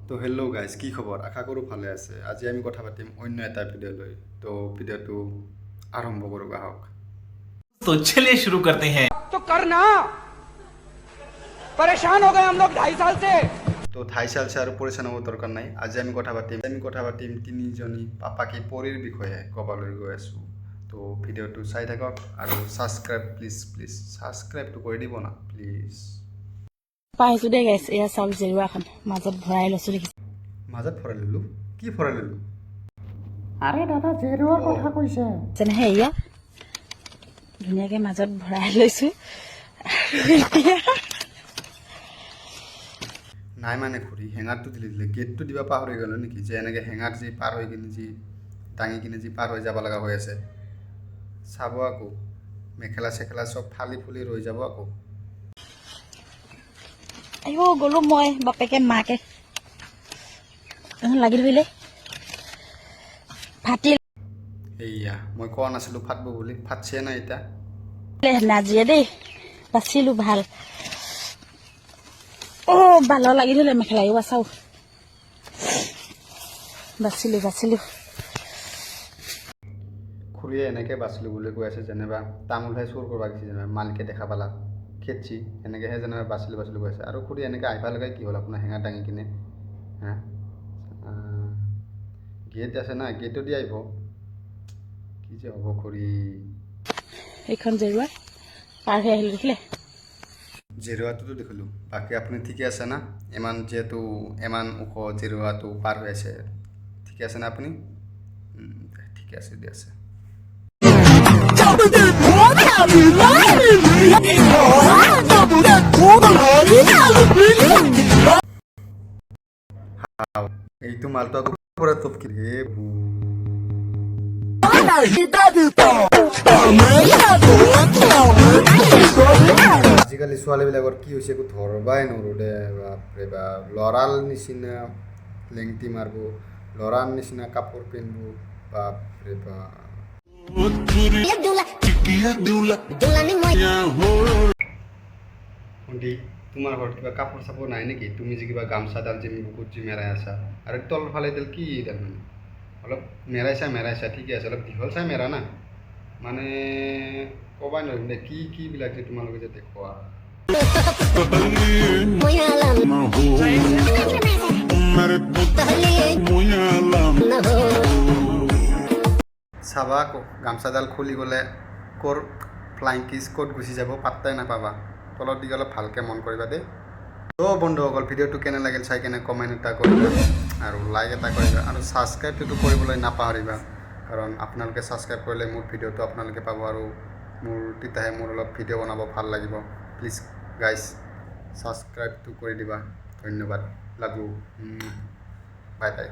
তো hello' guys, কি খবৰ? আশা কৰোঁ ভালে আছে। আজি আমি কথা পাতিম অন্য এটা ভিডিঅ' লৈ। তো ভিডিঅ'টো আৰম্ভ কৰোঁ আহক। तो चलिए शुरू करते हैं। तो करना परेशान हो गए हम लोग 2.5 साल से। তো ঠাই চালছে আৰু পৰিচালনা হ'ব দৰকাৰ নাই। আজি আমি কথা পাতিম তিনিজনী পাপাকী পৰীৰ বিষয়ে ক'বলৈ গৈ আছোঁ। তো ভিডিঅ'টো চাই থাকক আৰু প্লিজ ছাবস্ক্ৰাইবটো কৰি দিব না প্লিজ। পাইছোঁ দেই গাইছ, এয়া চাউল জেৰুৱাখন মাজত ভৰাই লৈছোঁ দেখিছোঁ। মাজত ভৰাই ল'লোঁ? কি ভৰাই ল'লোঁ? আৰে দাদা জেৰুৱাৰ কথা কৈছে। যেনেহে এয়া ধুনীয়াকৈ মাজত ভৰাই লৈছোঁ। নাই মানে খুৰী, হেঙাৰটো দিলে গেটটো দিব পাহৰি গ'লোঁ নেকি? যে এনেকৈ হেঙাৰ যি পাৰ হৈ কিনে যি দাঙি কিনে যি পাৰ হৈ যাব লগা হৈ আছে। চাব আকৌ, মেখেলা চেখেলা চব ফালি ফুলি ৰৈ যাব আকৌ। আইঅ গ'লোঁ মই বাপেকে মাকে লাগি ধৰিলে ফাটিল। এইয়া মই কোৱা নাছিলোঁ ফাটব বুলি, ফাটছে নাই এতিয়া। নাজিয়ে দেই, বাচিলোঁ ভাল। বালৰ লাগি ধৰিলে মেখেলা চাওঁ, বাচিলোঁ। খুৰীয়ে এনেকৈ বাচিলোঁ বুলি কৈ আছে, যেনিবা তামোলহে চুৰ কৰিব গৈছে, যেনিবা মালিকে দেখা পালা খেদছি, এনেকৈহে যেনিবা বাচিলোঁ কৈ আছে। আৰু খুৰী এনেকৈ আহিব লগাই কি হ'ল আপোনাৰ হেঙাৰ দাঙি কিনে? হা, গেট আছে না, গেটো দি আহিব। কি যে হ'ব খুৰী। এইখন জেৰুৱা পাৰ হৈ আহিলোঁ দেখিলে। জেৰুৱাটোতো দেখিলোঁ, বাকী আপুনি ঠিকে আছে না? যিহেতু ইমান ওখ জেৰুৱাটো পাৰ হৈ আছে, ঠিকে আছে না আপুনি? ঠিকে আছে, দি আছে। এইটো মালটো আকৌ পৰা টপকি হে। আজিকালি ছোৱালীবিলাকৰ কি হৈছে একো ধৰবাই নোৱাৰোঁ দে। বাপৰে বাপ, ল'ৰাৰ নিচিনা লেংটি মাৰিব, ল'ৰাৰ নিচিনা কাপোৰ পিন্ধিব, বাপৰে বাপ। ভণ্টি, তোমাৰ ঘৰত কিবা কাপোৰ চাপোৰ নাই নেকি? তুমি যে কিবা গামচাডাল যে বুকুত যে মেৰাই আছা, আৰু তলফালে এডাল কি তাৰমানে? অলপ মেৰাইছা ঠিকে আছে, অলপ দীঘল চাই মেৰা না। মানে ক'বাই নোৱাৰিম দে, কিবিলাক যে তোমালোকে যে দেখুওৱা। চাবা আকৌ, গামচাডাল খুলি গ'লে ক'ৰ ফ্লাইং কিছ ক'ত গুচি যাব পাত্তাই নাপাবা। তলত দি অলপ ভালকৈ মন কৰিবা দেই। তো বন্ধুসকল, ভিডিঅ'টো কেনে লাগিল চাই কেনে কমেণ্ট এটা কৰিবা আৰু লাইক এটা কৰিবা আৰু ছাবস্ক্ৰাইবটো কৰিবলৈ নাপাহৰিবা, কাৰণ আপোনালোকে ছাবস্ক্ৰাইব কৰিলে মোৰ ভিডিঅ'টো আপোনালোকে পাব আৰু তেতিয়াহে মোৰ অলপ ভিডিঅ' বনাব ভাল লাগিব। প্লিজ গাইজ, ছাবস্ক্ৰাইবটো কৰি দিবা। ধন্যবাদ, লাভ ইউ, বাই বাই।